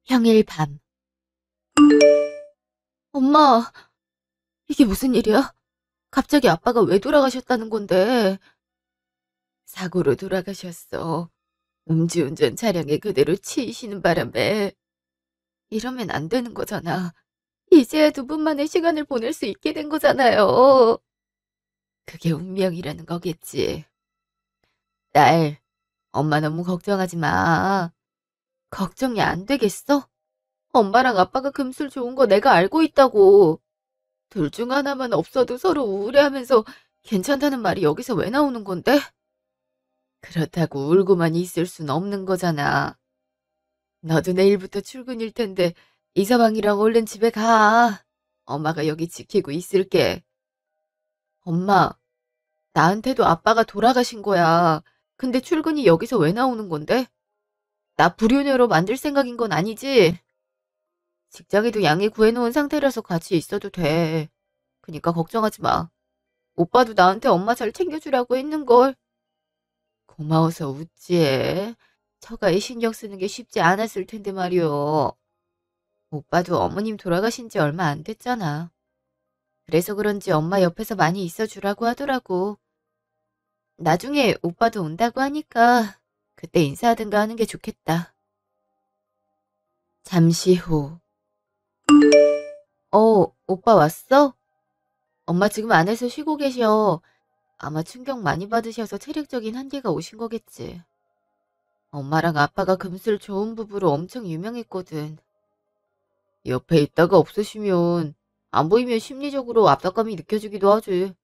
평일 밤. 엄마, 이게 무슨 일이야? 갑자기 아빠가 왜 돌아가셨다는 건데? 사고로 돌아가셨어. 음주운전 차량에 그대로 치이시는 바람에. 이러면 안 되는 거잖아. 이제야 두 분만의 시간을 보낼 수 있게 된 거잖아요. 그게 운명이라는 거겠지. 딸, 엄마 너무 걱정하지 마. 걱정이 안 되겠어? 엄마랑 아빠가 금술 좋은 거 내가 알고 있다고. 둘 중 하나만 없어도 서로 우울해하면서 괜찮다는 말이 여기서 왜 나오는 건데? 그렇다고 울고만 있을 순 없는 거잖아. 너도 내일부터 출근일 텐데 이서방이랑 얼른 집에 가. 엄마가 여기 지키고 있을게. 엄마, 나한테도 아빠가 돌아가신 거야. 근데 출근이 여기서 왜 나오는 건데? 나 불효녀로 만들 생각인 건 아니지? 직장에도 양해 구해놓은 상태라서 같이 있어도 돼. 그니까 걱정하지 마. 오빠도 나한테 엄마 잘 챙겨주라고 했는걸. 고마워서 웃지. 처가에 신경 쓰는 게 쉽지 않았을 텐데 말이오. 오빠도 어머님 돌아가신 지 얼마 안 됐잖아. 그래서 그런지 엄마 옆에서 많이 있어주라고 하더라고. 나중에 오빠도 온다고 하니까 그때 인사하든가 하는 게 좋겠다. 잠시 후. 오빠 왔어? 엄마 지금 안에서 쉬고 계셔. 아마 충격 많이 받으셔서 체력적인 한계가 오신 거겠지. 엄마랑 아빠가 금술 좋은 부부로 엄청 유명했거든. 옆에 있다가 없으시면 안 보이면 심리적으로 압박감이 느껴지기도 하지.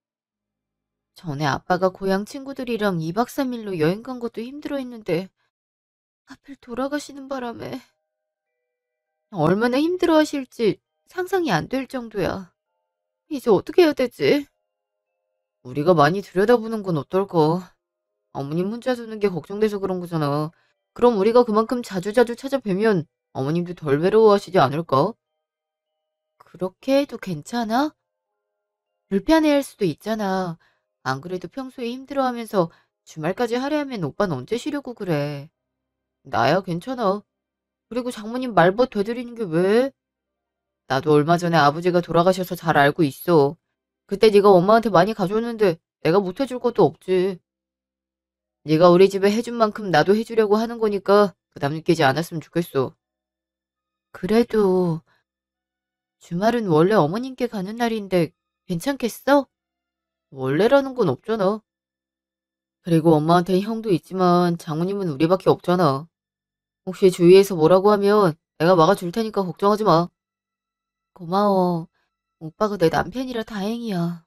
전에 아빠가 고향 친구들이랑 2박 3일로 여행 간 것도 힘들어 했는데 하필 돌아가시는 바람에 얼마나 힘들어 하실지 상상이 안 될 정도야. 이제 어떻게 해야 되지? 우리가 많이 들여다보는 건 어떨까? 어머님 혼자 두는 게 걱정돼서 그런 거잖아. 그럼 우리가 그만큼 자주자주 찾아뵈면 어머님도 덜 외로워하시지 않을까? 그렇게 해도 괜찮아? 불편해할 수도 있잖아. 안 그래도 평소에 힘들어하면서 주말까지 할애하면 오빠는 언제 쉬려고 그래. 나야 괜찮아. 그리고 장모님 말벗 되드리는 게 왜? 나도 얼마 전에 아버지가 돌아가셔서 잘 알고 있어. 그때 네가 엄마한테 많이 가져왔는데 내가 못 해줄 것도 없지. 네가 우리 집에 해준 만큼 나도 해주려고 하는 거니까 부담 느끼지 않았으면 좋겠어. 그래도 주말은 원래 어머님께 가는 날인데 괜찮겠어? 원래라는 건 없잖아. 그리고 엄마한테 형도 있지만 장모님은 우리밖에 없잖아. 혹시 주위에서 뭐라고 하면 내가 막아줄 테니까 걱정하지 마. 고마워. 오빠가 내 남편이라 다행이야.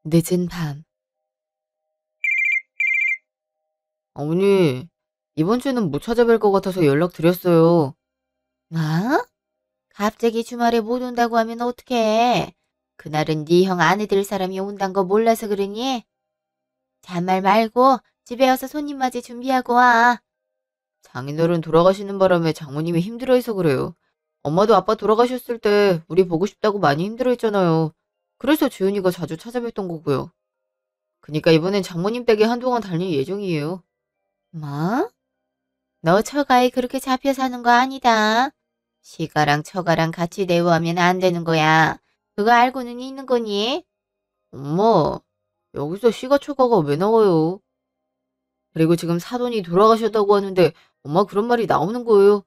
늦은 밤. 어머니, 이번 주에는 못 찾아뵐 것 같아서 연락드렸어요. 뭐? 갑자기 주말에 못 온다고 하면 어떡해? 그날은 네 형 아내 될 사람이 온단 거 몰라서 그러니? 잔말 말고 집에 와서 손님 맞이 준비하고 와. 장인어른 돌아가시는 바람에 장모님이 힘들어해서 그래요. 엄마도 아빠 돌아가셨을 때 우리 보고 싶다고 많이 힘들어했잖아요. 그래서 주은이가 자주 찾아뵀던 거고요. 그니까 이번엔 장모님 댁에 한동안 다닐 예정이에요. 뭐? 너 처가에 그렇게 잡혀 사는 거 아니다. 시가랑 처가랑 같이 대우하면 안 되는 거야. 그거 알고는 있는 거니? 엄마, 여기서 시가 처가가 왜 나와요? 그리고 지금 사돈이 돌아가셨다고 하는데 엄마 그런 말이 나오는 거예요.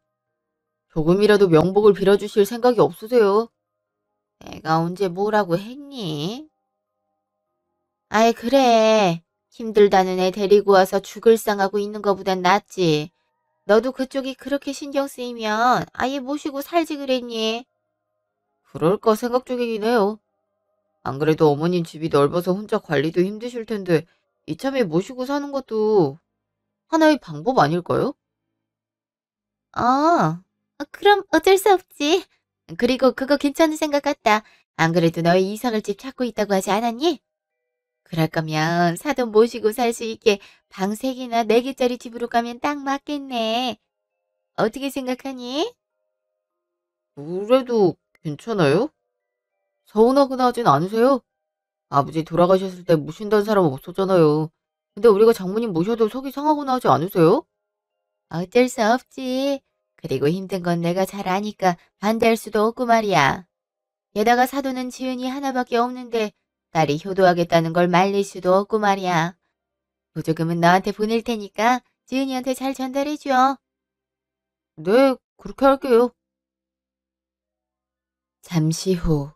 조금이라도 명복을 빌어주실 생각이 없으세요? 내가 언제 뭐라고 했니? 아이, 그래. 힘들다는 애 데리고 와서 죽을 상하고 있는 거보단 낫지. 너도 그쪽이 그렇게 신경 쓰이면 아예 모시고 살지 그랬니? 그럴까 생각 중이긴 해요. 안 그래도 어머님 집이 넓어서 혼자 관리도 힘드실 텐데 이참에 모시고 사는 것도 하나의 방법 아닐까요? 그럼 어쩔 수 없지. 그리고 그거 괜찮은 생각 같다. 안 그래도 너희 이사갈 집 찾고 있다고 하지 않았니? 그럴 거면 사돈 모시고 살 수 있게 방 3개나 4개짜리 집으로 가면 딱 맞겠네. 어떻게 생각하니? 그래도 괜찮아요? 서운하거나 하진 않으세요? 아버지 돌아가셨을 때 모신다는 사람 없었잖아요. 근데 우리가 장모님 모셔도 속이 상하거나 하지 않으세요? 어쩔 수 없지. 그리고 힘든 건 내가 잘 아니까 반대할 수도 없고 말이야. 게다가 사돈은 지은이 하나밖에 없는데 딸이 효도하겠다는 걸 말릴 수도 없고 말이야. 보조금은 너한테 보낼 테니까 지은이한테 잘 전달해줘. 네, 그렇게 할게요. 잠시 후.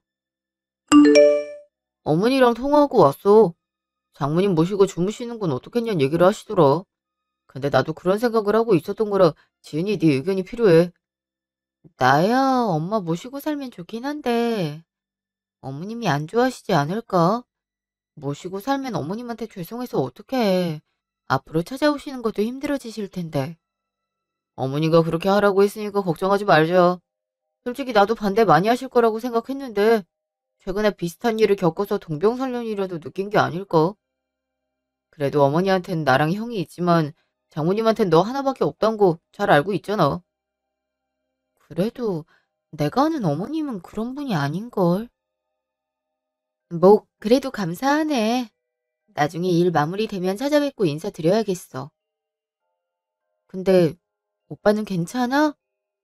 어머니랑 통화하고 왔어. 장모님 모시고 주무시는 건 어떻겠냐는 얘기를 하시더라. 근데 나도 그런 생각을 하고 있었던 거라 지은이 네 의견이 필요해. 나야 엄마 모시고 살면 좋긴 한데 어머님이 안 좋아하시지 않을까? 모시고 살면 어머님한테 죄송해서 어떡해. 앞으로 찾아오시는 것도 힘들어지실 텐데. 어머니가 그렇게 하라고 했으니까 걱정하지 말자. 솔직히 나도 반대 많이 하실 거라고 생각했는데 최근에 비슷한 일을 겪어서 동병상련이라도 느낀 게 아닐까? 그래도 어머니한텐 나랑 형이 있지만 장모님한텐 너 하나밖에 없단 거 잘 알고 있잖아. 그래도 내가 아는 어머님은 그런 분이 아닌걸. 뭐 그래도 감사하네. 나중에 일 마무리되면 찾아뵙고 인사드려야겠어. 근데 오빠는 괜찮아?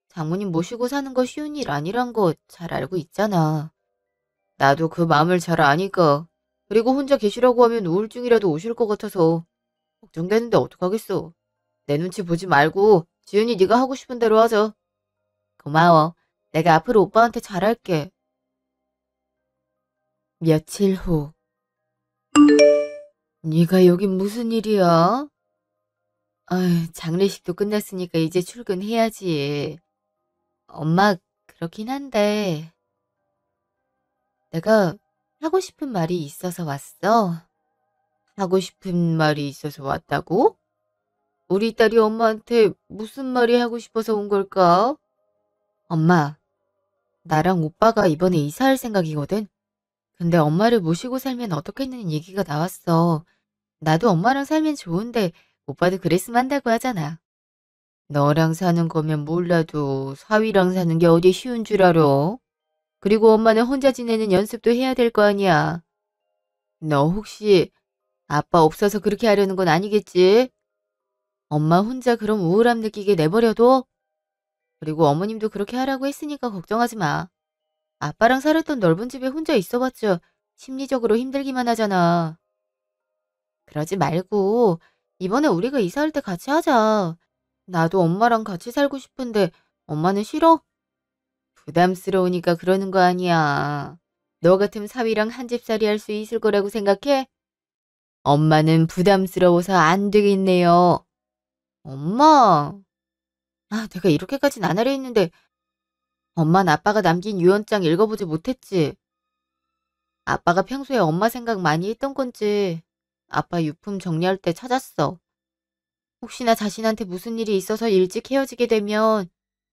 장모님 모시고 사는 거 쉬운 일 아니란 거 잘 알고 있잖아. 나도 그 마음을 잘 아니까. 그리고 혼자 계시라고 하면 우울증이라도 오실 것 같아서 걱정되는데 어떡하겠어. 내 눈치 보지 말고 지은이 네가 하고 싶은 대로 하자. 고마워. 내가 앞으로 오빠한테 잘할게. 며칠 후. 네가 여긴 무슨 일이야? 아휴, 장례식도 끝났으니까 이제 출근해야지. 엄마, 그렇긴 한데 내가 하고 싶은 말이 있어서 왔어. 하고 싶은 말이 있어서 왔다고? 우리 딸이 엄마한테 무슨 말이 하고 싶어서 온 걸까? 엄마, 나랑 오빠가 이번에 이사할 생각이거든? 근데 엄마를 모시고 살면 어떻겠냐는 얘기가 나왔어. 나도 엄마랑 살면 좋은데 오빠도 그랬으면 한다고 하잖아. 너랑 사는 거면 몰라도 사위랑 사는 게 어디 쉬운 줄 알아? 그리고 엄마는 혼자 지내는 연습도 해야 될 거 아니야. 너 혹시 아빠 없어서 그렇게 하려는 건 아니겠지? 엄마 혼자 그럼 우울함 느끼게 내버려둬? 그리고 어머님도 그렇게 하라고 했으니까 걱정하지 마. 아빠랑 살았던 넓은 집에 혼자 있어봤자 심리적으로 힘들기만 하잖아. 그러지 말고 이번에 우리가 이사할 때 같이 하자. 나도 엄마랑 같이 살고 싶은데 엄마는 싫어? 부담스러우니까 그러는 거 아니야. 너 같은 사위랑 한 집살이 할 수 있을 거라고 생각해? 엄마는 부담스러워서 안 되겠네요. 엄마. 아, 내가 이렇게까진 안 하려 했는데 엄마는 아빠가 남긴 유언장 읽어보지 못했지. 아빠가 평소에 엄마 생각 많이 했던 건지 아빠 유품 정리할 때 찾았어. 혹시나 자신한테 무슨 일이 있어서 일찍 헤어지게 되면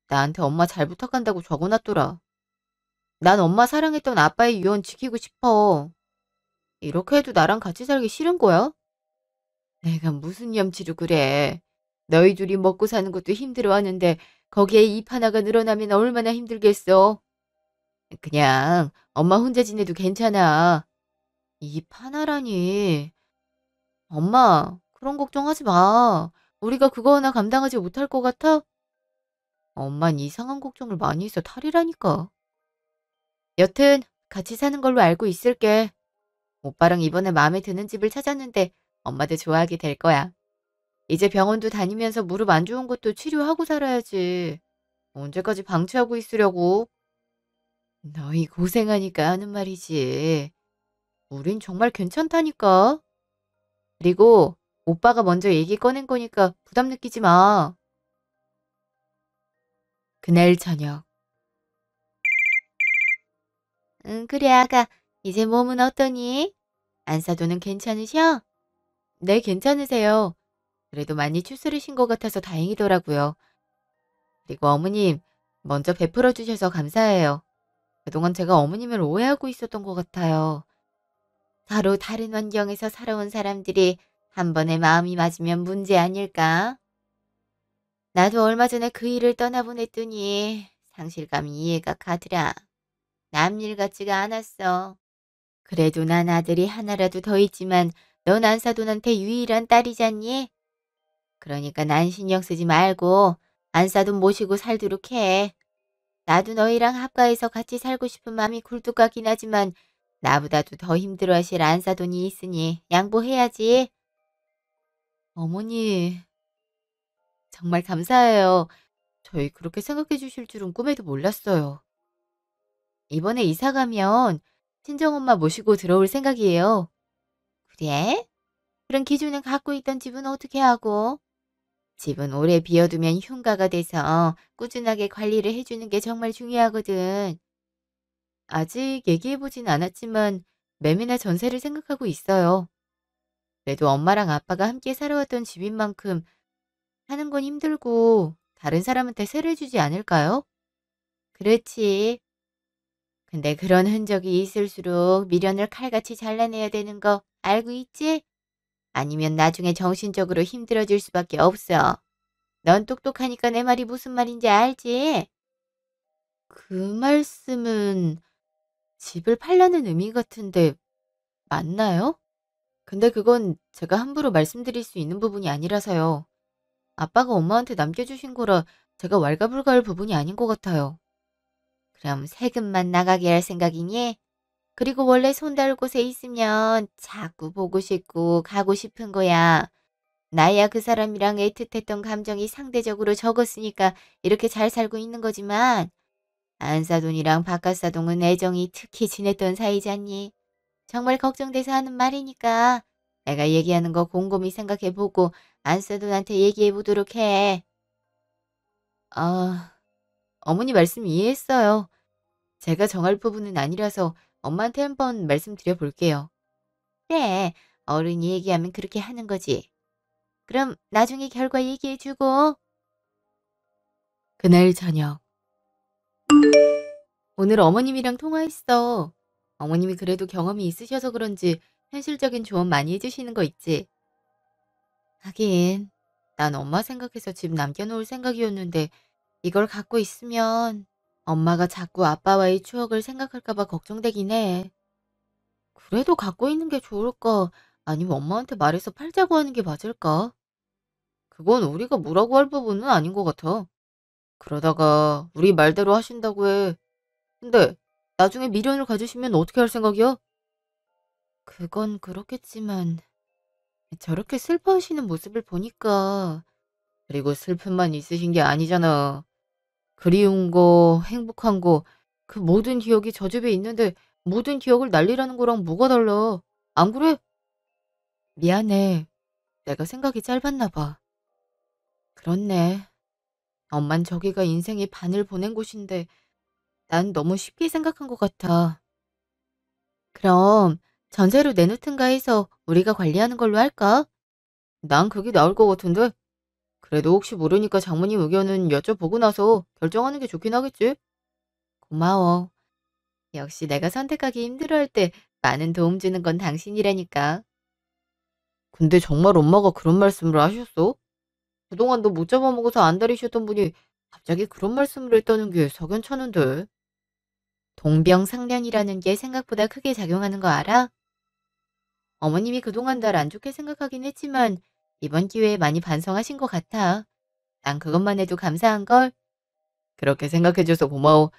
나한테 엄마 잘 부탁한다고 적어놨더라. 난 엄마 사랑했던 아빠의 유언 지키고 싶어. 이렇게 해도 나랑 같이 살기 싫은 거야? 내가 무슨 염치로 그래. 너희 둘이 먹고 사는 것도 힘들어하는데 거기에 입 하나가 늘어나면 얼마나 힘들겠어. 그냥 엄마 혼자 지내도 괜찮아. 입 하나라니. 엄마, 그런 걱정하지 마. 우리가 그거 하나 감당하지 못할 것 같아? 엄만 이상한 걱정을 많이 해서 탈이라니까. 여튼 같이 사는 걸로 알고 있을게. 오빠랑 이번에 마음에 드는 집을 찾았는데 엄마도 좋아하게 될 거야. 이제 병원도 다니면서 무릎 안 좋은 것도 치료하고 살아야지. 언제까지 방치하고 있으려고. 너희 고생하니까 하는 말이지. 우린 정말 괜찮다니까. 그리고 오빠가 먼저 얘기 꺼낸 거니까 부담 느끼지 마. 그날 저녁. 응, 그래, 아가. 이제 몸은 어떠니? 안사도는 괜찮으셔? 네, 괜찮으세요. 그래도 많이 추스르신 것 같아서 다행이더라고요. 그리고 어머님, 먼저 베풀어 주셔서 감사해요. 그동안 제가 어머님을 오해하고 있었던 것 같아요. 서로 다른 환경에서 살아온 사람들이 한 번에 마음이 맞으면 문제 아닐까? 나도 얼마 전에 그 일을 떠나보냈더니 상실감이 이해가 가더라. 남일 같지가 않았어. 그래도 난 아들이 하나라도 더 있지만 넌 안사돈한테 유일한 딸이잖니? 그러니까 난 신경 쓰지 말고 안사돈 모시고 살도록 해. 나도 너희랑 합가해서 같이 살고 싶은 마음이 굴뚝 같긴 하지만 나보다도 더 힘들어하실 안사돈이 있으니 양보해야지. 어머니, 정말 감사해요. 저희 그렇게 생각해 주실 줄은 꿈에도 몰랐어요. 이번에 이사 가면 친정엄마 모시고 들어올 생각이에요. 그래? 그럼 기존에 갖고 있던 집은 어떻게 하고? 집은 오래 비워두면 흉가가 돼서 꾸준하게 관리를 해주는 게 정말 중요하거든. 아직 얘기해보진 않았지만 매매나 전세를 생각하고 있어요. 그래도 엄마랑 아빠가 함께 살아왔던 집인 만큼 사는 건 힘들고 다른 사람한테 세를 주지 않을까요? 그렇지. 근데 그런 흔적이 있을수록 미련을 칼같이 잘라내야 되는 거 알고 있지? 아니면 나중에 정신적으로 힘들어질 수밖에 없어. 넌 똑똑하니까 내 말이 무슨 말인지 알지? 그 말씀은 집을 팔라는 의미 같은데 맞나요? 근데 그건 제가 함부로 말씀드릴 수 있는 부분이 아니라서요. 아빠가 엄마한테 남겨주신 거라 제가 왈가불가할 부분이 아닌 것 같아요. 그럼 세금만 나가게 할 생각이니? 그리고 원래 손닿을 곳에 있으면 자꾸 보고 싶고 가고 싶은 거야. 나야 그 사람이랑 애틋했던 감정이 상대적으로 적었으니까 이렇게 잘 살고 있는 거지만 안사돈이랑 바깥사돈은 애정이 특히 진했던 사이잖니. 정말 걱정돼서 하는 말이니까 내가 얘기하는 거 곰곰이 생각해보고 안사돈한테 얘기해보도록 해. 아, 어머니 말씀 이해했어요. 제가 정할 부분은 아니라서 엄마한테 한번 말씀드려 볼게요. 그래, 어른이 얘기하면 그렇게 하는 거지. 그럼 나중에 결과 얘기해주고. 그날 저녁. 오늘 어머님이랑 통화했어. 어머님이 그래도 경험이 있으셔서 그런지 현실적인 조언 많이 해주시는 거 있지. 하긴, 난 엄마 생각해서 집 남겨놓을 생각이었는데 이걸 갖고 있으면 엄마가 자꾸 아빠와의 추억을 생각할까 봐 걱정되긴 해. 그래도 갖고 있는 게 좋을까? 아니면 엄마한테 말해서 팔자고 하는 게 맞을까? 그건 우리가 뭐라고 할 부분은 아닌 것 같아. 그러다가 우리 말대로 하신다고 해. 근데 나중에 미련을 가지시면 어떻게 할 생각이야? 그건 그렇겠지만 저렇게 슬퍼하시는 모습을 보니까 그리고 슬픔만 있으신 게 아니잖아. 그리운 거, 행복한 거, 그 모든 기억이 저 집에 있는데 모든 기억을 날리라는 거랑 뭐가 달라? 안 그래? 미안해. 내가 생각이 짧았나 봐. 그렇네. 엄만 저기가 인생의 반을 보낸 곳인데 난 너무 쉽게 생각한 것 같아. 그럼 전세로 내놓든가 해서 우리가 관리하는 걸로 할까? 난 그게 나을 것 같은데? 그래도 혹시 모르니까 장모님 의견은 여쭤보고 나서 결정하는 게 좋긴 하겠지? 고마워. 역시 내가 선택하기 힘들어할 때 많은 도움 주는 건 당신이라니까. 근데 정말 엄마가 그런 말씀을 하셨어? 그동안 너 못 잡아먹어서 안달이셨던 분이 갑자기 그런 말씀을 했다는 게 석연찮은데. 동병상련이라는 게 생각보다 크게 작용하는 거 알아? 어머님이 그동안 날 안 좋게 생각하긴 했지만 이번 기회에 많이 반성하신 것 같아. 난 그것만 해도 감사한걸? 그렇게 생각해줘서 고마워.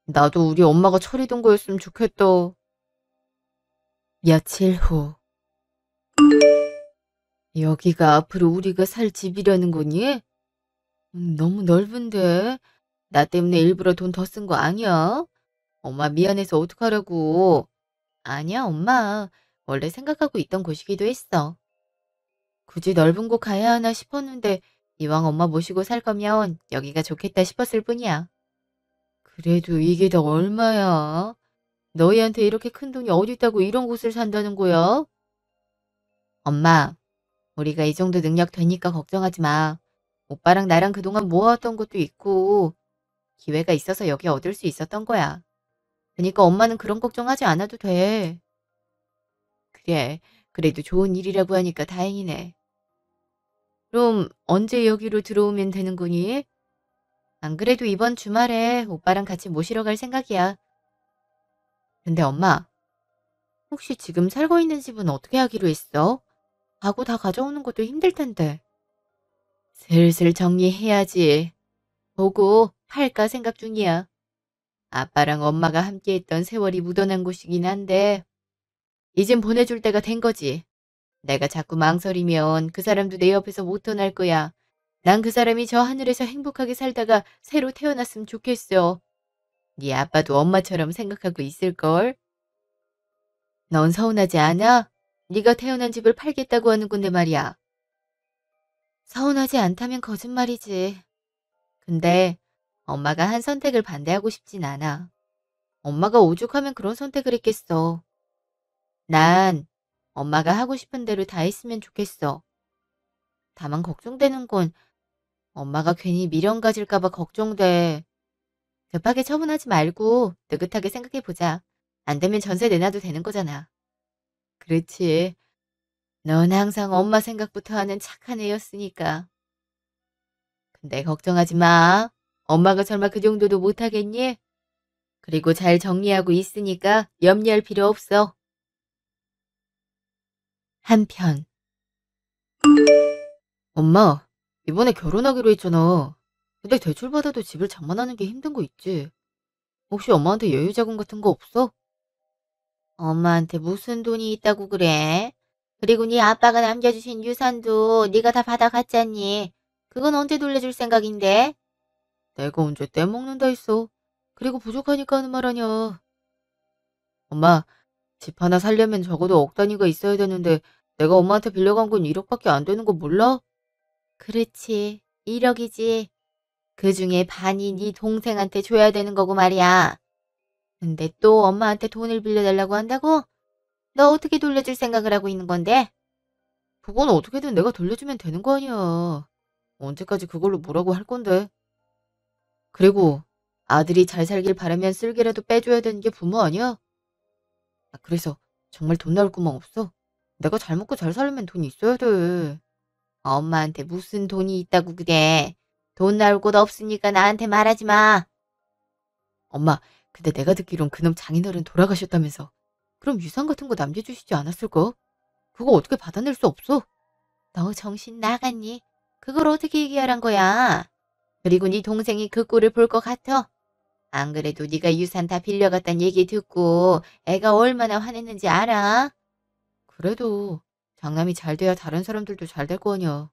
나도 우리 엄마가 처리된 거였으면 좋겠다. 며칠 후. 여기가 앞으로 우리가 살 집이라는 거니? 너무 넓은데? 나 때문에 일부러 돈 더 쓴 거 아니야? 엄마 미안해서 어떡하라고. 아니야, 엄마. 원래 생각하고 있던 곳이기도 했어. 굳이 넓은 곳 가야 하나 싶었는데 이왕 엄마 모시고 살 거면 여기가 좋겠다 싶었을 뿐이야. 그래도 이게 다 얼마야? 너희한테 이렇게 큰 돈이 어디 있다고 이런 곳을 산다는 거야? 엄마, 우리가 이 정도 능력 되니까 걱정하지 마. 오빠랑 나랑 그동안 모아왔던 것도 있고 기회가 있어서 여기 얻을 수 있었던 거야. 그러니까 엄마는 그런 걱정하지 않아도 돼. 그래, 그래도 좋은 일이라고 하니까 다행이네. 그럼 언제 여기로 들어오면 되는 거니? 안 그래도 이번 주말에 오빠랑 같이 모시러 갈 생각이야. 근데 엄마, 혹시 지금 살고 있는 집은 어떻게 하기로 했어? 가구 다 가져오는 것도 힘들 텐데. 슬슬 정리해야지. 보고 팔까 생각 중이야. 아빠랑 엄마가 함께했던 세월이 묻어난 곳이긴 한데 이젠 보내줄 때가 된 거지. 내가 자꾸 망설이면 그 사람도 내 옆에서 못 떠날 거야. 난 그 사람이 저 하늘에서 행복하게 살다가 새로 태어났으면 좋겠어. 네 아빠도 엄마처럼 생각하고 있을걸? 넌 서운하지 않아? 네가 태어난 집을 팔겠다고 하는 건데 말이야. 서운하지 않다면 거짓말이지. 근데 엄마가 한 선택을 반대하고 싶진 않아. 엄마가 오죽하면 그런 선택을 했겠어. 난 엄마가 하고 싶은 대로 다 했으면 좋겠어. 다만 걱정되는 건 엄마가 괜히 미련 가질까 봐 걱정돼. 급하게 처분하지 말고 느긋하게 생각해 보자. 안 되면 전세 내놔도 되는 거잖아. 그렇지. 넌 항상 엄마 생각부터 하는 착한 애였으니까. 근데 걱정하지 마. 엄마가 설마 그 정도도 못하겠니? 그리고 잘 정리하고 있으니까 염려할 필요 없어. 한편. 엄마, 이번에 결혼하기로 했잖아. 근데 대출받아도 집을 장만하는 게 힘든 거 있지? 혹시 엄마한테 여유 자금 같은 거 없어? 엄마한테 무슨 돈이 있다고 그래? 그리고 네 아빠가 남겨주신 유산도 네가 다 받아갔잖니. 그건 언제 돌려줄 생각인데? 내가 언제 떼먹는다 했어. 그리고 부족하니까 하는 말 아냐. 엄마, 집 하나 살려면 적어도 억 단위가 있어야 되는데 내가 엄마한테 빌려간 건 1억밖에 안 되는 거 몰라? 그렇지. 1억이지. 그중에 반이 네 동생한테 줘야 되는 거고 말이야. 근데 또 엄마한테 돈을 빌려달라고 한다고? 너 어떻게 돌려줄 생각을 하고 있는 건데? 그건 어떻게든 내가 돌려주면 되는 거 아니야. 언제까지 그걸로 뭐라고 할 건데. 그리고 아들이 잘 살길 바라면 쓸개라도 빼줘야 되는 게 부모 아니야? 아, 그래서 정말 돈 나올 구멍 없어? 내가 잘 먹고 잘 살려면 돈 있어야 돼. 엄마한테 무슨 돈이 있다고 그래. 돈 나올 곳 없으니까 나한테 말하지 마. 엄마, 근데 내가 듣기론 그놈 장인어른 돌아가셨다면서. 그럼 유산 같은 거 남겨주시지 않았을까? 그거 어떻게 받아낼 수 없어? 너 정신 나갔니? 그걸 어떻게 얘기하란 거야? 그리고 네 동생이 그 꼴을 볼 것 같아? 안 그래도 네가 유산 다 빌려갔단 얘기 듣고 애가 얼마나 화냈는지 알아? 그래도 장남이 잘 돼야 다른 사람들도 잘 될 거 아니야.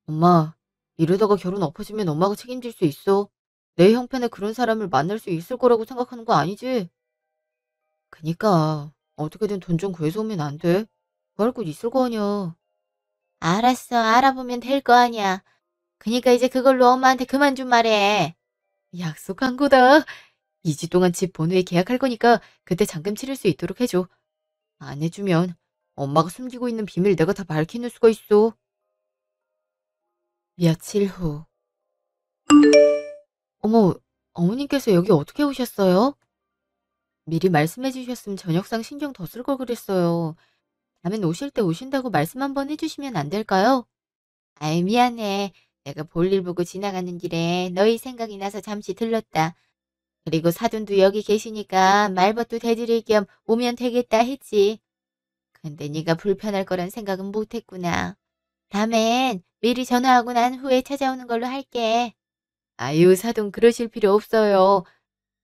엄마, 이러다가 결혼 엎어지면 엄마가 책임질 수 있어. 내 형편에 그런 사람을 만날 수 있을 거라고 생각하는 거 아니지? 그니까 어떻게든 돈 좀 구해서 오면 안 돼? 구할 곳 있을 거 아니야. 알았어. 알아보면 될 거 아니야. 그니까 이제 그걸로 엄마한테 그만 좀 말해. 약속한 거다. 2주 동안 집 번호에 계약할 거니까 그때 잠금 치를 수 있도록 해줘. 안 해주면 엄마가 숨기고 있는 비밀 내가 다 밝히는 수가 있어. 며칠 후. 어머, 어머님께서 여기 어떻게 오셨어요? 미리 말씀해 주셨으면 저녁상 신경 더 쓸 걸 그랬어요. 다음엔 오실 때 오신다고 말씀 한번 해주시면 안 될까요? 아이, 미안해. 내가 볼일 보고 지나가는 길에 너희 생각이 나서 잠시 들렀다. 그리고 사돈도 여기 계시니까 말벗도 대드릴 겸 오면 되겠다 했지. 근데 네가 불편할 거란 생각은 못했구나. 다음엔 미리 전화하고 난 후에 찾아오는 걸로 할게. 아유, 사돈 그러실 필요 없어요.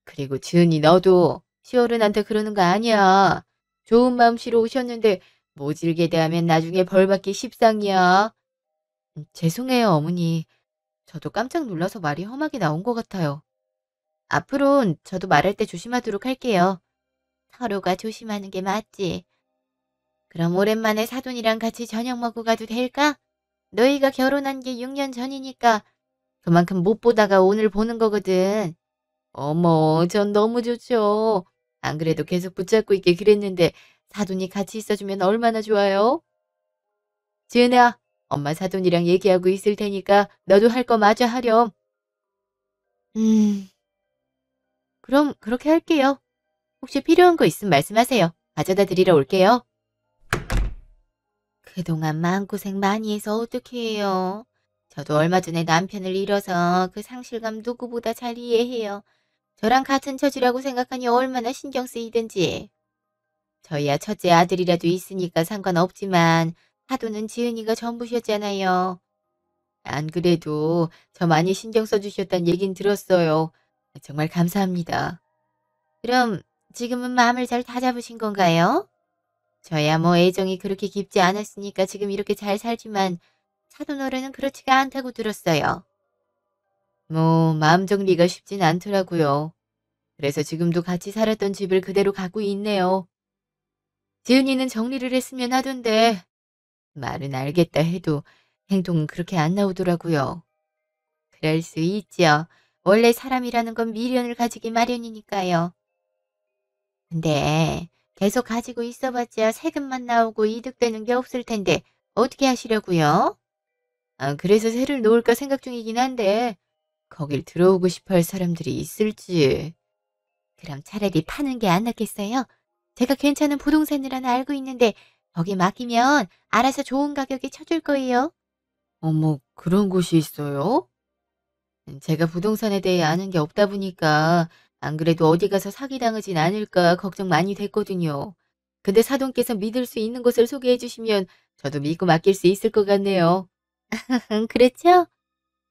그리고 지은이 너도 시어른한테 그러는 거 아니야. 좋은 마음씨로 오셨는데 모질게 대하면 나중에 벌 받기 십상이야. 죄송해요, 어머니. 저도 깜짝 놀라서 말이 험하게 나온 것 같아요. 앞으론 저도 말할 때 조심하도록 할게요. 서로가 조심하는 게 맞지. 그럼 오랜만에 사돈이랑 같이 저녁 먹고 가도 될까? 너희가 결혼한 게 6년 전이니까 그만큼 못 보다가 오늘 보는 거거든. 어머, 전 너무 좋죠. 안 그래도 계속 붙잡고 있게 그랬는데 사돈이 같이 있어주면 얼마나 좋아요? 지은아, 엄마 사돈이랑 얘기하고 있을 테니까 너도 할 거 마저 하렴. 음, 그럼 그렇게 할게요. 혹시 필요한 거 있으면 말씀하세요. 가져다 드리러 올게요. 그동안 마음고생 많이 해서 어떻게 해요? 저도 얼마 전에 남편을 잃어서 그 상실감 누구보다 잘 이해해요. 저랑 같은 처지라고 생각하니 얼마나 신경 쓰이든지. 저희야 첫째 아들이라도 있으니까 상관없지만 사돈은 지은이가 전부셨잖아요. 안 그래도 저 많이 신경 써주셨다는 얘긴 들었어요. 정말 감사합니다. 그럼 지금은 마음을 잘 다잡으신 건가요? 저야 뭐 애정이 그렇게 깊지 않았으니까 지금 이렇게 잘 살지만 사돈 어른은 그렇지가 않다고 들었어요. 뭐 마음 정리가 쉽진 않더라고요. 그래서 지금도 같이 살았던 집을 그대로 갖고 있네요. 지은이는 정리를 했으면 하던데 말은 알겠다 해도 행동은 그렇게 안 나오더라고요. 그럴 수 있죠. 원래 사람이라는 건 미련을 가지기 마련이니까요. 근데 계속 가지고 있어봤자 세금만 나오고 이득되는 게 없을 텐데 어떻게 하시려고요? 아, 그래서 새를 놓을까 생각 중이긴 한데 거길 들어오고 싶어 할 사람들이 있을지. 그럼 차라리 파는 게 안 낫겠어요? 제가 괜찮은 부동산을 하나 알고 있는데 거기 맡기면 알아서 좋은 가격에 쳐줄 거예요. 어머, 그런 곳이 있어요? 제가 부동산에 대해 아는 게 없다 보니까 안 그래도 어디 가서 사기당하진 않을까 걱정 많이 됐거든요. 근데 사돈께서 믿을 수 있는 곳을 소개해 주시면 저도 믿고 맡길 수 있을 것 같네요. 그렇죠?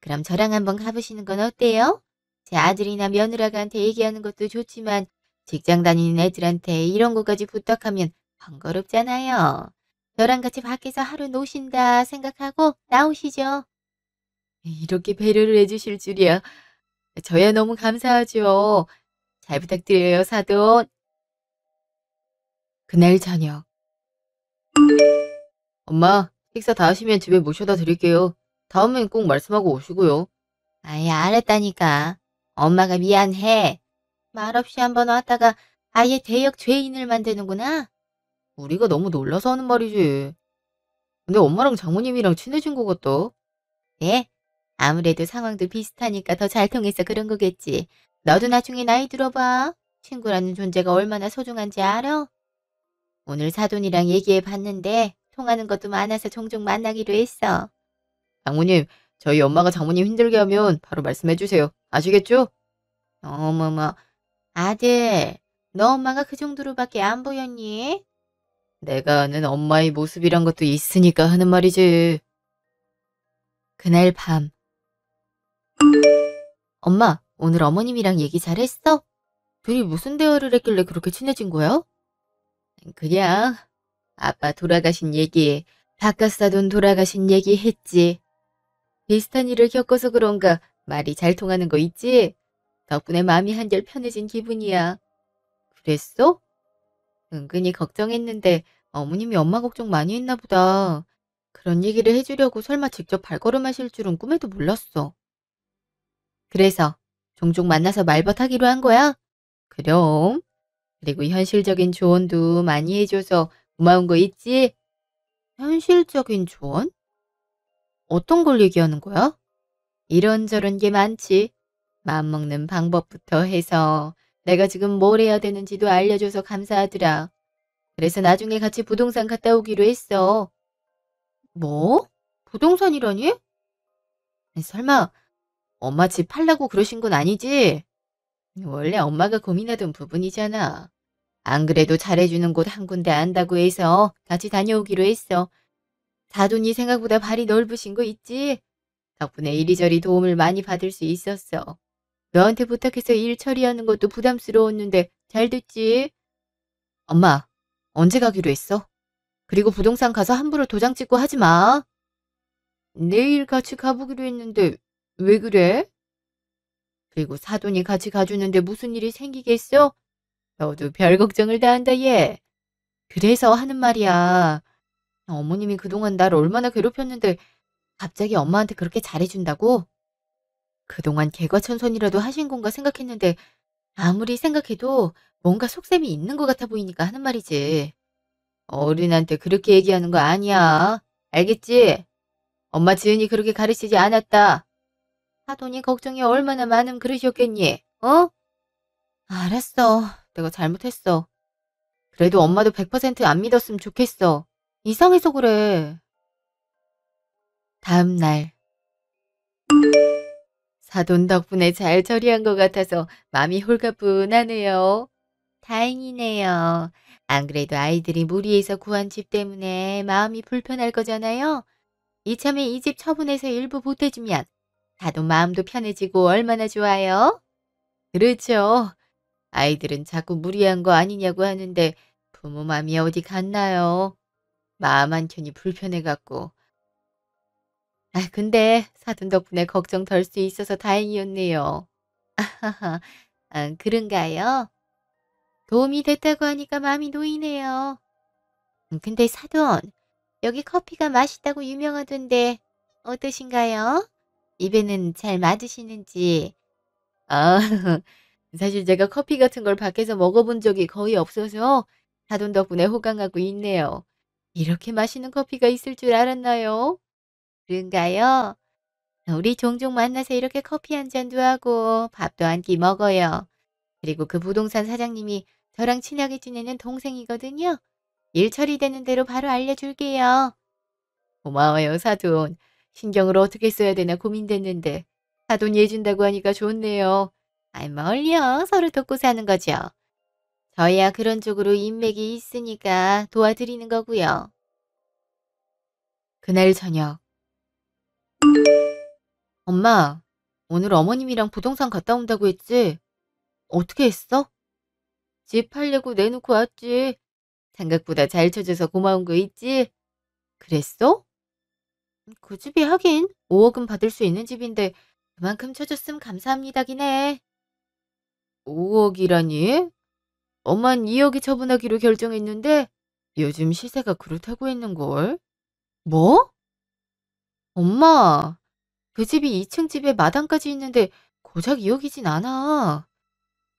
그럼 저랑 한번 가보시는 건 어때요? 제 아들이나 며느라가한테 얘기하는 것도 좋지만 직장 다니는 애들한테 이런 것까지 부탁하면 번거롭잖아요. 저랑 같이 밖에서 하루 노신다 생각하고 나오시죠. 이렇게 배려를 해주실 줄이야. 저야 너무 감사하죠. 잘 부탁드려요, 사돈. 그날 저녁. 엄마, 식사 다 하시면 집에 모셔다 드릴게요. 다음엔 꼭 말씀하고 오시고요. 아예 알았다니까. 엄마가 미안해. 말없이 한번 왔다가 아예 대역 죄인을 만드는구나. 우리가 너무 놀라서 하는 말이지. 근데 엄마랑 장모님이랑 친해진 것 같다. 네? 아무래도 상황도 비슷하니까 더 잘 통해서 그런 거겠지. 너도 나중에 나이 들어봐. 친구라는 존재가 얼마나 소중한지 알아? 오늘 사돈이랑 얘기해 봤는데 통하는 것도 많아서 종종 만나기로 했어. 장모님, 저희 엄마가 장모님 힘들게 하면 바로 말씀해 주세요. 아시겠죠? 어머머, 아들, 너 엄마가 그 정도로밖에 안 보였니? 내가 아는 엄마의 모습이란 것도 있으니까 하는 말이지. 그날 밤. 엄마, 오늘 어머님이랑 얘기 잘했어? 둘이 무슨 대화를 했길래 그렇게 친해진 거야? 그냥 아빠 돌아가신 얘기, 바깥사돈 돌아가신 얘기 했지. 비슷한 일을 겪어서 그런가 말이 잘 통하는 거 있지? 덕분에 마음이 한결 편해진 기분이야. 그랬어? 은근히 걱정했는데 어머님이 엄마 걱정 많이 했나 보다. 그런 얘기를 해주려고 설마 직접 발걸음하실 줄은 꿈에도 몰랐어. 그래서 종종 만나서 말벗하기로 한 거야? 그럼. 그리고 현실적인 조언도 많이 해줘서 고마운 거 있지? 현실적인 조언? 어떤 걸 얘기하는 거야? 이런저런 게 많지. 마음먹는 방법부터 해서 내가 지금 뭘 해야 되는지도 알려줘서 감사하더라. 그래서 나중에 같이 부동산 갔다 오기로 했어. 뭐? 부동산이라니? 설마 엄마 집 팔라고 그러신 건 아니지? 원래 엄마가 고민하던 부분이잖아. 안 그래도 잘해주는 곳 한 군데 안다고 해서 같이 다녀오기로 했어. 사돈이 생각보다 발이 넓으신 거 있지? 덕분에 이리저리 도움을 많이 받을 수 있었어. 너한테 부탁해서 일 처리하는 것도 부담스러웠는데 잘 됐지? 엄마, 언제 가기로 했어? 그리고 부동산 가서 함부로 도장 찍고 하지 마. 내일 같이 가보기로 했는데 왜 그래? 그리고 사돈이 같이 가주는데 무슨 일이 생기겠어? 너도 별 걱정을 다 한다 얘. 그래서 하는 말이야. 어머님이 그동안 날 얼마나 괴롭혔는데 갑자기 엄마한테 그렇게 잘해준다고? 그동안 개과천선이라도 하신 건가 생각했는데 아무리 생각해도 뭔가 속셈이 있는 것 같아 보이니까 하는 말이지. 어른한테 그렇게 얘기하는 거 아니야. 알겠지? 엄마 지은이 그렇게 가르치지 않았다. 사돈이 걱정이 얼마나 많으면 그러셨겠니? 어? 알았어. 내가 잘못했어. 그래도 엄마도 100%안 믿었으면 좋겠어. 이상해서 그래. 다음 날. 사돈 덕분에 잘 처리한 것 같아서 마음이 홀가분하네요. 다행이네요. 안 그래도 아이들이 무리해서 구한 집 때문에 마음이 불편할 거잖아요. 이참에 이 집 처분해서 일부 보태주면 사돈 마음도 편해지고 얼마나 좋아요? 그렇죠. 아이들은 자꾸 무리한 거 아니냐고 하는데 부모 마음이 어디 갔나요? 마음 한켠이 불편해갖고. 아, 근데 사돈 덕분에 걱정 덜 수 있어서 다행이었네요. 아, 그런가요? 도움이 됐다고 하니까 마음이 놓이네요. 근데 사돈, 여기 커피가 맛있다고 유명하던데 어떠신가요? 입에는 잘 맞으시는지. 아, 사실 제가 커피 같은 걸 밖에서 먹어본 적이 거의 없어서 사돈 덕분에 호강하고 있네요. 이렇게 맛있는 커피가 있을 줄 알았나요? 그런가요? 우리 종종 만나서 이렇게 커피 한 잔도 하고 밥도 한 끼 먹어요. 그리고 그 부동산 사장님이 저랑 친하게 지내는 동생이거든요. 일 처리되는 대로 바로 알려줄게요. 고마워요, 사돈. 신경을 어떻게 써야 되나 고민됐는데 사돈 예준다고 하니까 좋네요. 아이, 멀려. 서로 돕고 사는 거죠. 저야 그런 쪽으로 인맥이 있으니까 도와드리는 거고요. 그날 저녁. 엄마, 오늘 어머님이랑 부동산 갔다 온다고 했지? 어떻게 했어? 집 팔려고 내놓고 왔지. 생각보다 잘 쳐줘서 고마운 거 있지? 그랬어? 그 집이 하긴 5억은 받을 수 있는 집인데 그만큼 쳐줬음 감사합니다긴 해. 5억이라니? 엄만 2억에 처분하기로 결정했는데 요즘 시세가 그렇다고 했는걸. 뭐? 엄마, 그 집이 2층 집에 마당까지 있는데 고작 2억이진 않아.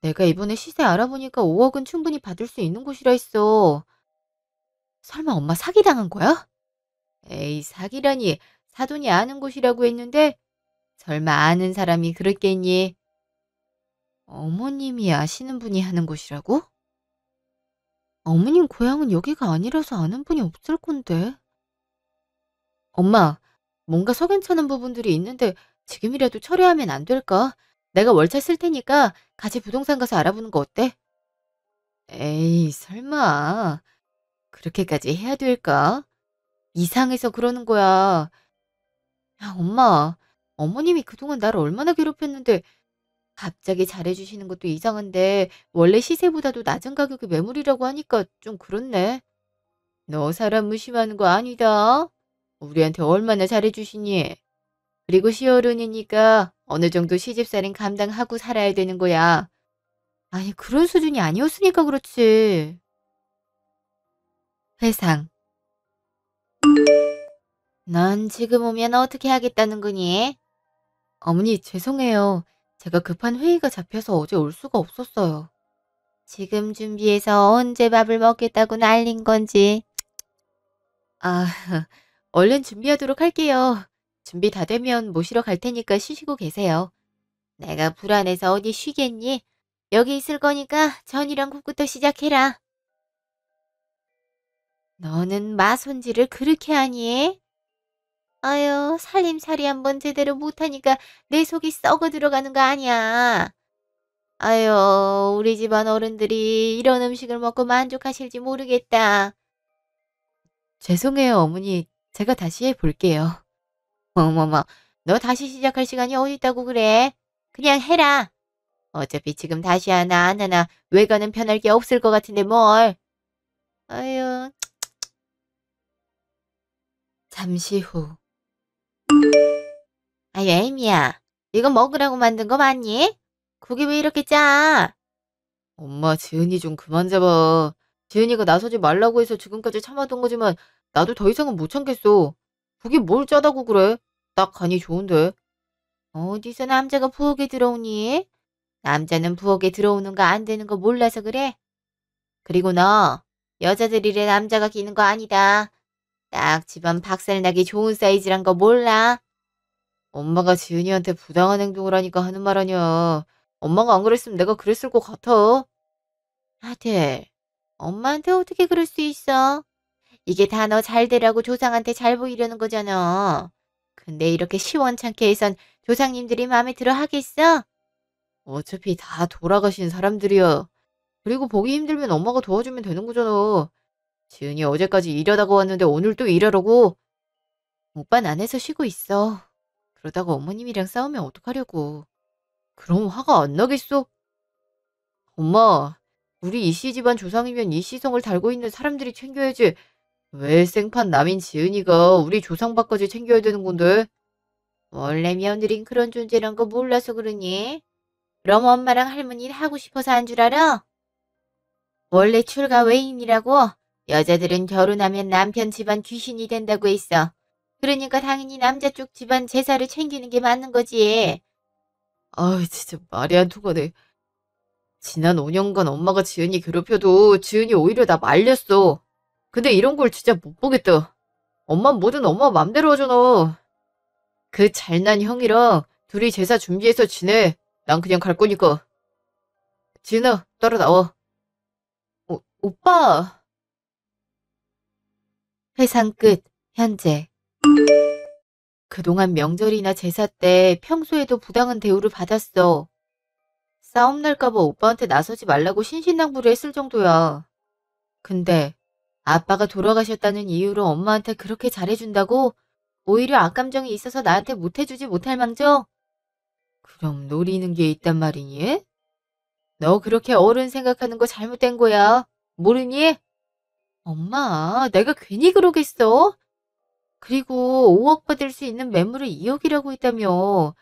내가 이번에 시세 알아보니까 5억은 충분히 받을 수 있는 곳이라 했어. 설마 엄마 사기당한 거야? 에이, 사기라니. 사돈이 아는 곳이라고 했는데 설마 아는 사람이 그랬겠니? 어머님이 아시는 분이 하는 곳이라고? 어머님 고향은 여기가 아니라서 아는 분이 없을 건데. 엄마, 뭔가 석연찮은 부분들이 있는데 지금이라도 처리하면 안 될까? 내가 월차 쓸 테니까 같이 부동산 가서 알아보는 거 어때? 에이, 설마. 그렇게까지 해야 될까? 이상해서 그러는 거야. 야, 엄마, 어머님이 그동안 나를 얼마나 괴롭혔는데 갑자기 잘해주시는 것도 이상한데 원래 시세보다도 낮은 가격에 매물이라고 하니까 좀 그렇네. 너 사람 무심하는 거 아니다. 우리한테 얼마나 잘해주시니? 그리고 시어른이니까 어느 정도 시집살인 감당하고 살아야 되는 거야. 아니, 그런 수준이 아니었으니까 그렇지. 회상. 넌 지금 오면 어떻게 하겠다는 거니? 어머니, 죄송해요. 제가 급한 회의가 잡혀서 어제 올 수가 없었어요. 지금 준비해서 언제 밥을 먹겠다고 난린 건지. 아, 얼른 준비하도록 할게요. 준비 다 되면 모시러 갈 테니까 쉬시고 계세요. 내가 불안해서 어디 쉬겠니? 여기 있을 거니까 전이랑 국부터 시작해라. 너는 마손지를 그렇게 하니? 아유, 살림살이 한번 제대로 못하니까 내 속이 썩어 들어가는 거 아니야. 아유, 우리 집안 어른들이 이런 음식을 먹고 만족하실지 모르겠다. 죄송해요, 어머니. 제가 다시 해볼게요. 어머머, 너 다시 시작할 시간이 어딨다고 그래? 그냥 해라. 어차피 지금 다시 하나 안 하나 외관은 변할 게 없을 것 같은데 뭘. 아유. 잠시 후. 아유, 에이미야. 이거 먹으라고 만든 거 맞니? 국이 왜 이렇게 짜? 엄마, 지은이 좀 그만 잡아. 지은이가 나서지 말라고 해서 지금까지 참아둔 거지만 나도 더 이상은 못 참겠어. 국이 뭘 짜다고 그래? 딱 간이 좋은데. 어디서 남자가 부엌에 들어오니? 남자는 부엌에 들어오는 거 안 되는 거 몰라서 그래? 그리고 너, 여자들이래 남자가 끼는 거 아니다. 딱 집안 박살나기 좋은 사이즈란 거 몰라? 엄마가 지은이한테 부당한 행동을 하니까 하는 말 아니야. 엄마가 안 그랬으면 내가 그랬을 것 같아. 아들, 엄마한테 어떻게 그럴 수 있어? 이게 다 너 잘 되라고 조상한테 잘 보이려는 거잖아. 근데 이렇게 시원찮게 해선 조상님들이 마음에 들어 하겠어? 어차피 다 돌아가신 사람들이야. 그리고 보기 힘들면 엄마가 도와주면 되는 거잖아. 지은이 어제까지 일하다가 왔는데 오늘 또 일하라고? 오빠는 안에서 쉬고 있어. 그러다가 어머님이랑 싸우면 어떡하려고. 그럼 화가 안 나겠어? 엄마, 우리 이씨 집안 조상이면 이씨성을 달고 있는 사람들이 챙겨야지. 왜 생판 남인 지은이가 우리 조상밥까지 챙겨야 되는 건데? 원래 며느린 그런 존재란 거 몰라서 그러니? 그럼 엄마랑 할머니 하고 싶어서 한 줄 알아? 원래 출가 외인이라고 여자들은 결혼하면 남편 집안 귀신이 된다고 했어. 그러니까 당연히 남자 쪽 집안 제사를 챙기는 게 맞는 거지. 아, 진짜 말이 안 통하네. 지난 5년간 엄마가 지은이 괴롭혀도 지은이 오히려 나 말렸어. 근데 이런 걸 진짜 못 보겠다. 엄만 뭐든 엄마 맘대로 하잖아. 그 잘난 형이랑 둘이 제사 준비해서 지내. 난 그냥 갈 거니까. 지은아, 따라 나와. 오빠. 회상 끝. 현재. 그동안 명절이나 제사 때 평소에도 부당한 대우를 받았어. 싸움 날까봐 오빠한테 나서지 말라고 신신당부를 했을 정도야. 근데 아빠가 돌아가셨다는 이유로 엄마한테 그렇게 잘해준다고 오히려 악감정이 있어서 나한테 못해주지 못할 망정? 그럼 노리는 게 있단 말이니? 너 그렇게 어른 생각하는 거 잘못된 거야. 모르니? 엄마, 내가 괜히 그러겠어? 그리고 5억 받을 수 있는 매물을 2억이라고 했다며.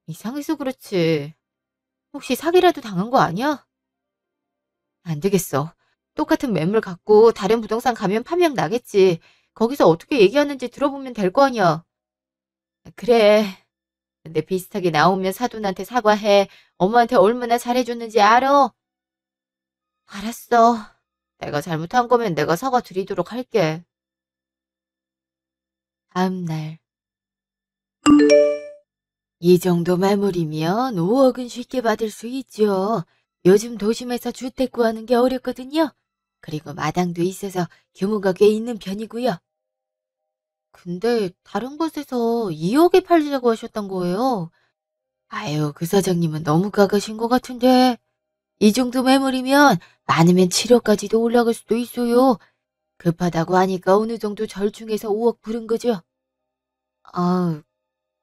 이상해서 그렇지. 혹시 사기라도 당한 거 아니야? 안 되겠어. 똑같은 매물 갖고 다른 부동산 가면 판명 나겠지. 거기서 어떻게 얘기하는지 들어보면 될 거 아니야. 그래. 근데 비슷하게 나오면 사돈한테 사과해. 엄마한테 얼마나 잘해줬는지 알아? 알았어. 내가 잘못한 거면 내가 사과 드리도록 할게. 다음 날. 이 정도 매물이면 5억은 쉽게 받을 수 있죠. 요즘 도심에서 주택 구하는 게 어렵거든요. 그리고 마당도 있어서 규모가 꽤 있는 편이고요. 근데 다른 곳에서 2억에 팔자고 하셨던 거예요. 아유, 그 사장님은 너무 가가신 것 같은데. 이 정도 매물이면 많으면 7억까지도 올라갈 수도 있어요. 급하다고 하니까 어느 정도 절충해서 5억 부른 거죠. 아,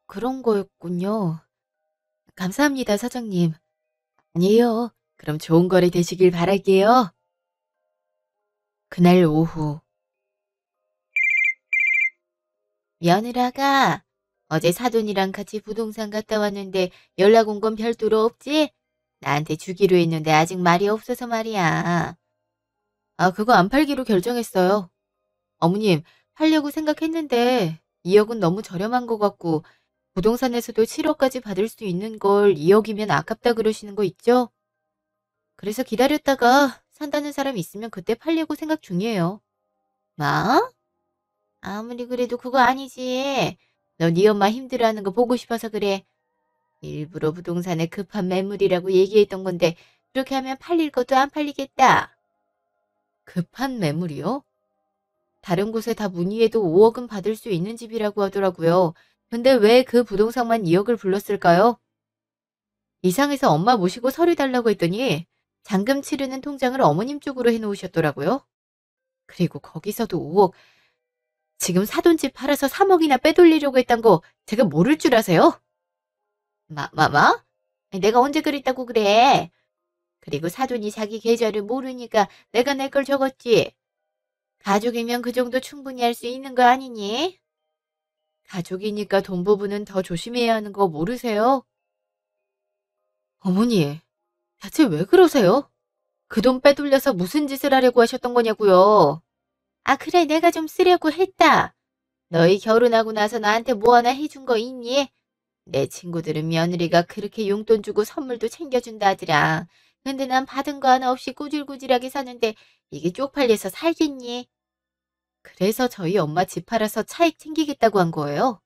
그런 거였군요. 감사합니다, 사장님. 아니에요. 그럼 좋은 거래 되시길 바랄게요. 그날 오후. 며느라가 어제 사돈이랑 같이 부동산 갔다 왔는데 연락 온 건 별도로 없지? 나한테 주기로 했는데 아직 말이 없어서 말이야. 아, 그거 안 팔기로 결정했어요. 어머님, 팔려고 생각했는데 2억은 너무 저렴한 것 같고 부동산에서도 7억까지 받을 수 있는 걸 2억이면 아깝다 그러시는 거 있죠? 그래서 기다렸다가 산다는 사람 있으면 그때 팔려고 생각 중이에요. 뭐? 아무리 그래도 그거 아니지. 너 네 엄마 힘들어하는 거 보고 싶어서 그래. 일부러 부동산에 급한 매물이라고 얘기했던 건데 그렇게 하면 팔릴 것도 안 팔리겠다. 급한 매물이요? 다른 곳에 다 문의해도 5억은 받을 수 있는 집이라고 하더라고요. 근데 왜 그 부동산만 2억을 불렀을까요? 이상해서 엄마 모시고 서류 달라고 했더니 잔금 치르는 통장을 어머님 쪽으로 해놓으셨더라고요. 그리고 거기서도 5억, 지금 사돈집 팔아서 3억이나 빼돌리려고 했단 거 제가 모를 줄 아세요? 마? 내가 언제 그랬다고 그래? 그리고 사돈이 자기 계좌를 모르니까 내가 내 걸 적었지. 가족이면 그 정도 충분히 할 수 있는 거 아니니? 가족이니까 돈 부분은 더 조심해야 하는 거 모르세요? 어머니, 대체 왜 그러세요? 그 돈 빼돌려서 무슨 짓을 하려고 하셨던 거냐고요? 아, 그래, 내가 좀 쓰려고 했다. 너희 결혼하고 나서 나한테 뭐 하나 해준 거 있니? 내 친구들은 며느리가 그렇게 용돈 주고 선물도 챙겨준다 하더라. 근데 난 받은 거 하나 없이 꾸질꾸질하게 사는데 이게 쪽팔려서 살겠니? 그래서 저희 엄마 집 팔아서 차익 챙기겠다고 한 거예요.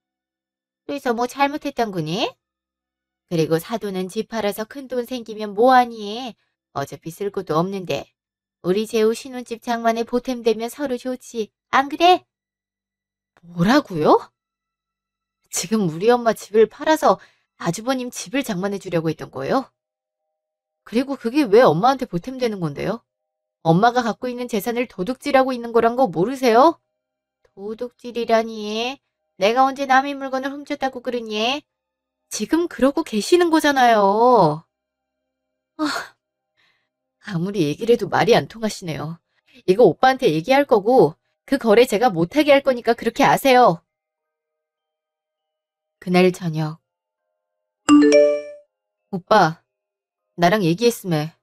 그래서 뭐 잘못했던 거니? 그리고 사돈은 집 팔아서 큰 돈 생기면 뭐하니? 어차피 쓸 것도 없는데. 우리 재우 신혼집 장만에 보탬되면 서로 좋지. 안 그래? 뭐라고요? 지금 우리 엄마 집을 팔아서 아주버님 집을 장만해 주려고 했던 거예요? 그리고 그게 왜 엄마한테 보탬되는 건데요? 엄마가 갖고 있는 재산을 도둑질하고 있는 거란 거 모르세요? 도둑질이라니. 내가 언제 남의 물건을 훔쳤다고 그러니? 지금 그러고 계시는 거잖아요. 아, 아무리 얘기를 해도 말이 안 통하시네요. 이거 오빠한테 얘기할 거고 그 거래 제가 못하게 할 거니까 그렇게 아세요. 그날 저녁. 오빠, 나랑 얘기했음에.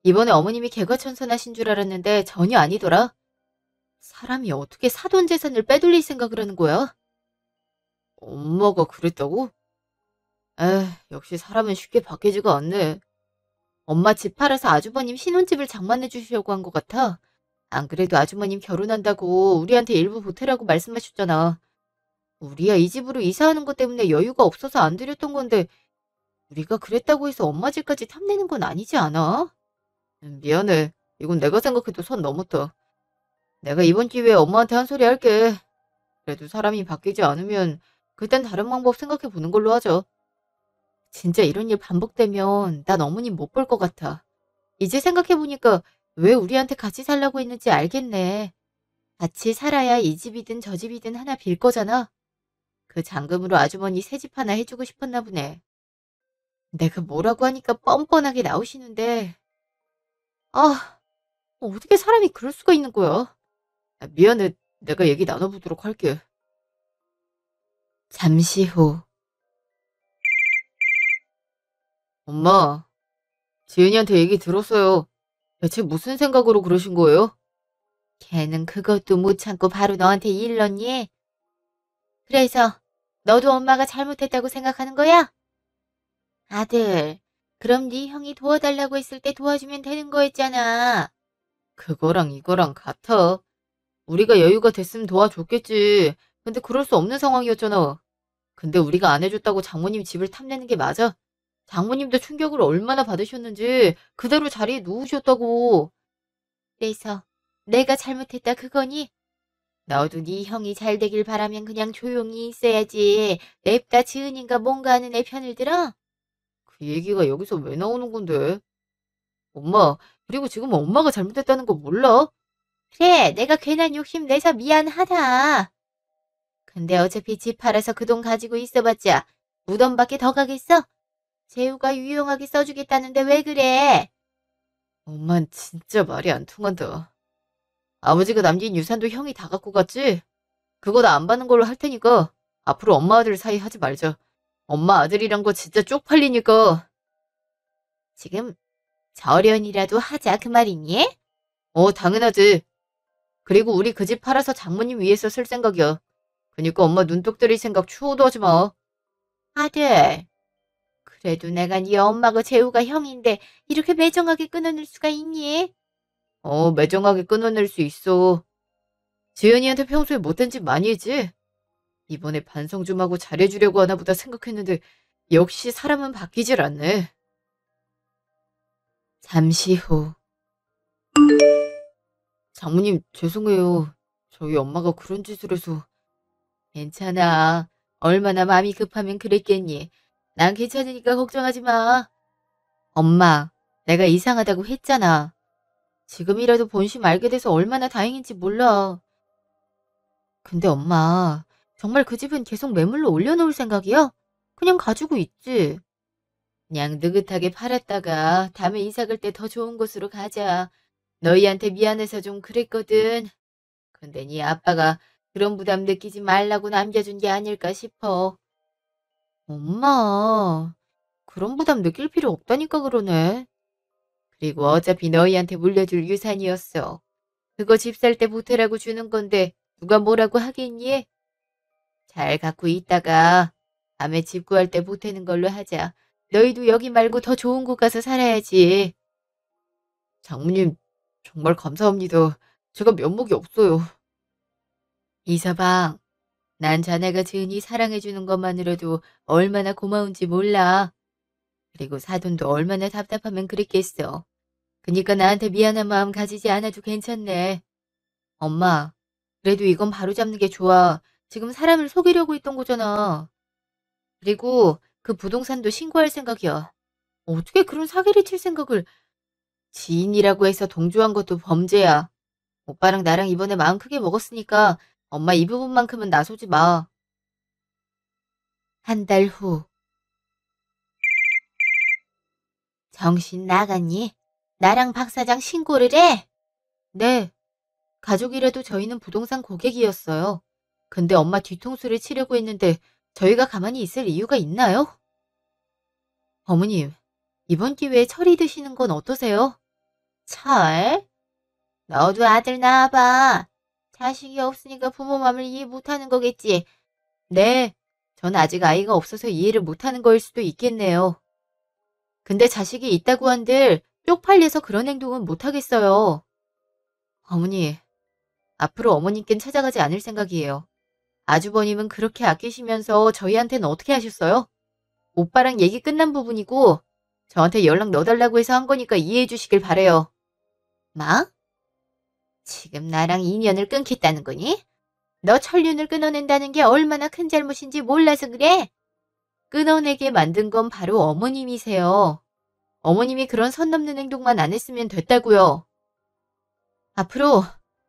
이번에 어머님이 개과천선하신 줄 알았는데 전혀 아니더라. 사람이 어떻게 사돈 재산을 빼돌릴 생각을 하는 거야? 엄마가 그랬다고? 에휴, 역시 사람은 쉽게 바뀌지가 않네. 엄마 집 팔아서 아주버님 신혼집을 장만해 주시려고 한 것 같아. 안 그래도 아주머님 결혼한다고 우리한테 일부 보태라고 말씀하셨잖아. 우리야 이 집으로 이사하는 것 때문에 여유가 없어서 안 드렸던 건데 우리가 그랬다고 해서 엄마 집까지 탐내는 건 아니지 않아? 미안해. 이건 내가 생각해도 선 넘었다. 내가 이번 기회에 엄마한테 한 소리 할게. 그래도 사람이 바뀌지 않으면 그땐 다른 방법 생각해 보는 걸로 하죠. 진짜 이런 일 반복되면 난 어머님 못 볼 것 같아. 이제 생각해 보니까 왜 우리한테 같이 살라고 했는지 알겠네. 같이 살아야 이 집이든 저 집이든 하나 빌 거잖아. 그 잔금으로 아주머니 새 집 하나 해주고 싶었나 보네. 내가 뭐라고 하니까 뻔뻔하게 나오시는데, 아, 어떻게 사람이 그럴 수가 있는 거야? 미안해. 내가 얘기 나눠보도록 할게. 잠시 후. 엄마, 지은이한테 얘기 들었어요. 대체 무슨 생각으로 그러신 거예요? 걔는 그것도 못 참고 바로 너한테 일렀니? 그래서 너도 엄마가 잘못했다고 생각하는 거야? 아들, 그럼 네 형이 도와달라고 했을 때 도와주면 되는 거였잖아. 그거랑 이거랑 같아. 우리가 여유가 됐으면 도와줬겠지. 근데 그럴 수 없는 상황이었잖아. 근데 우리가 안 해줬다고 장모님 집을 탐내는 게 맞아? 장모님도 충격을 얼마나 받으셨는지 그대로 자리에 누우셨다고. 그래서 내가 잘못했다 그거니? 너도 네 형이 잘 되길 바라면 그냥 조용히 있어야지. 냅다 지은인가 뭔가 하는 애 편을 들어? 그 얘기가 여기서 왜 나오는 건데? 엄마, 그리고 지금 엄마가 잘못했다는 거 몰라? 그래, 내가 괜한 욕심 내서 미안하다. 근데 어차피 집 팔아서 그 돈 가지고 있어봤자 무덤밖에 더 가겠어? 재우가 유용하게 써주겠다는데 왜 그래? 엄만 진짜 말이 안 통한다. 아버지가 남긴 유산도 형이 다 갖고 갔지? 그거 나 안 받는 걸로 할 테니까 앞으로 엄마 아들 사이 하지 말자. 엄마 아들이란 거 진짜 쪽팔리니까. 지금 절연이라도 하자 그 말이니? 당연하지. 그리고 우리 그 집 팔아서 장모님 위해서 쓸 생각이야. 그니까 엄마 눈독 들일 생각 추호도 하지 마. 아들, 그래도 내가 네 엄마고 재우가 형인데 이렇게 매정하게 끊어낼 수가 있니? 매정하게 끊어낼 수 있어. 지은이한테 평소에 못된 짓 많이 했지? 이번에 반성 좀 하고 잘해주려고 하나 보다 생각했는데 역시 사람은 바뀌질 않네. 잠시 후. 장모님 죄송해요. 저희 엄마가 그런 짓을 해서. 괜찮아. 얼마나 마음이 급하면 그랬겠니. 난 괜찮으니까 걱정하지 마. 엄마, 내가 이상하다고 했잖아. 지금이라도 본심 알게 돼서 얼마나 다행인지 몰라. 근데 엄마, 정말 그 집은 계속 매물로 올려놓을 생각이야? 그냥 가지고 있지. 그냥 느긋하게 팔았다가 다음에 이사 갈 때 더 좋은 곳으로 가자. 너희한테 미안해서 좀 그랬거든. 근데 네 아빠가 그런 부담 느끼지 말라고 남겨준 게 아닐까 싶어. 엄마, 그런 부담 느낄 필요 없다니까 그러네. 그리고 어차피 너희한테 물려줄 유산이었어. 그거 집 살 때 보태라고 주는 건데 누가 뭐라고 하겠니? 잘 갖고 있다가 다음에 집 구할 때 보태는 걸로 하자. 너희도 여기 말고 더 좋은 곳 가서 살아야지. 장모님, 정말 감사합니다. 제가 면목이 없어요. 이서방, 난 자네가 지은이 사랑해주는 것만으로도 얼마나 고마운지 몰라. 그리고 사돈도 얼마나 답답하면 그랬겠어. 그니까 나한테 미안한 마음 가지지 않아도 괜찮네. 엄마, 그래도 이건 바로잡는 게 좋아. 지금 사람을 속이려고 했던 거잖아. 그리고 그 부동산도 신고할 생각이야. 어떻게 그런 사기를 칠 생각을. 지인이라고 해서 동조한 것도 범죄야. 오빠랑 나랑 이번에 마음 크게 먹었으니까 엄마 이 부분만큼은 나서지 마. 한 달 후. 정신 나갔니? 나랑 박 사장 신고를 해? 네. 가족이라도 저희는 부동산 고객이었어요. 근데 엄마 뒤통수를 치려고 했는데 저희가 가만히 있을 이유가 있나요? 어머님, 이번 기회에 철이 드시는 건 어떠세요? 철? 너도 아들 낳아봐. 자식이 없으니까 부모 마음을 이해 못하는 거겠지. 네, 전 아직 아이가 없어서 이해를 못하는 거일 수도 있겠네요. 근데 자식이 있다고 한들 쪽팔려서 그런 행동은 못하겠어요. 어머니, 앞으로 어머님께는 찾아가지 않을 생각이에요. 아주버님은 그렇게 아끼시면서 저희한테는 어떻게 하셨어요? 오빠랑 얘기 끝난 부분이고 저한테 연락 넣어달라고 해서 한 거니까 이해해 주시길 바래요. 마? 지금 나랑 인연을 끊겠다는 거니? 너 천륜을 끊어낸다는 게 얼마나 큰 잘못인지 몰라서 그래? 끊어내게 만든 건 바로 어머님이세요. 어머님이 그런 선 넘는 행동만 안 했으면 됐다고요. 앞으로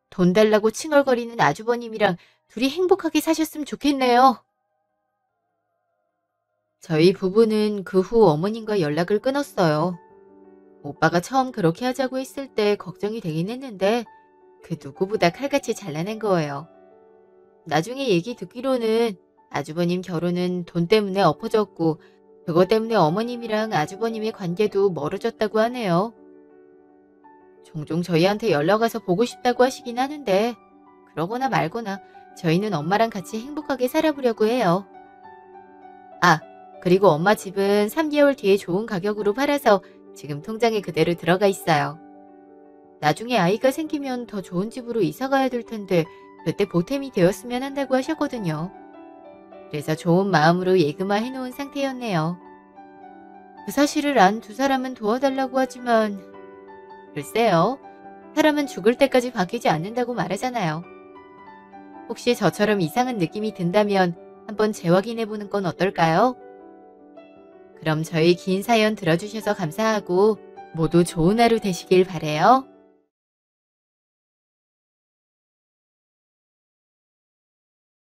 돈 달라고 칭얼거리는 아주버님이랑 둘이 행복하게 사셨으면 좋겠네요. 저희 부부는 그 후 어머님과 연락을 끊었어요. 오빠가 처음 그렇게 하자고 했을 때 걱정이 되긴 했는데 그 누구보다 칼같이 잘라낸 거예요. 나중에 얘기 듣기로는 아주버님 결혼은 돈 때문에 엎어졌고 그것 때문에 어머님이랑 아주버님의 관계도 멀어졌다고 하네요. 종종 저희한테 연락 와서 보고 싶다고 하시긴 하는데 그러거나 말거나 저희는 엄마랑 같이 행복하게 살아보려고 해요. 아, 그리고 엄마 집은 3개월 뒤에 좋은 가격으로 팔아서 지금 통장에 그대로 들어가 있어요. 나중에 아이가 생기면 더 좋은 집으로 이사 가야 될 텐데 그때 보탬이 되었으면 한다고 하셨거든요. 그래서 좋은 마음으로 예금화 해놓은 상태였네요. 그 사실을 안 두 사람은 도와달라고 하지만 글쎄요. 사람은 죽을 때까지 바뀌지 않는다고 말하잖아요. 혹시 저처럼 이상한 느낌이 든다면 한번 재확인해보는 건 어떨까요? 그럼 저희 긴 사연 들어주셔서 감사하고 모두 좋은 하루 되시길 바래요.